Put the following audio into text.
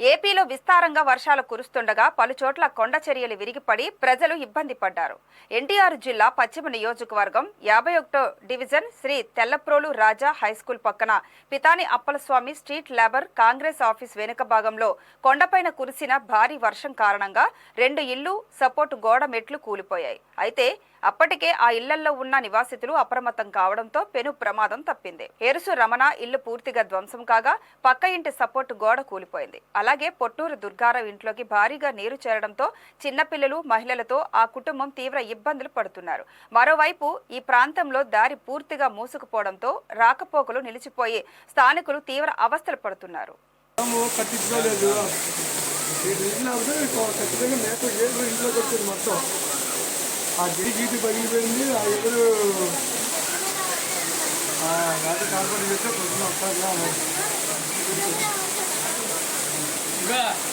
ఏపీలో విస్తారంగా వర్షాలు కురుస్తుండగా పలుచోట్ల కొండ చర్యలు విరిగిపడి ప్రజలు ఇబ్బంది పడ్డారు. ఎన్టీఆర్ జిల్లా పశ్చిమ నియోజకవర్గం 51వ డివిజన్ శ్రీ తెల్లప్రోలు రాజా హైస్కూల్ పక్కన Pithani Appalaswamy street labour Congress office వెనుక భాగంలో కొండపైన కురిసిన భారీ వర్షం కారణంగా 2 ఇళ్లు సపోర్టు గోడ మెట్లు కూలిపోయాయి. అయితే అప్పటికే ఆ ఇళ్లలో ఉన్న నివాసితులు అప్రమత్తం కావడంతో పెను ప్రమాదం తప్పింది. ఏరుసు రమణ ఇల్లు పూర్తిగా ధ్వంసం కాగా పక్క ఇంటి సపోర్టు గోడ కూలిపోయింది. అలాగే పొట్టూరు దుర్గారావు ఇంట్లోకి భారీగా నీరు చేరడంతో చిన్నపిల్లలు మహిళలతో ఆ కుటుంబం తీవ్ర ఇబ్బందులు పడుతున్నారు. మరోవైపు ఈ ప్రాంతంలో దారి పూర్తిగా మూసుకుపోవడంతో రాకపోకలు నిలిచిపోయి స్థానికులు తీవ్ర అవస్థలు పడుతున్నారు. ఆ గీటి పగిలిపోయింది. ఆ ఎదురు రాత్రి కాల్పడి చేస్తే పొద్దున వస్తారు.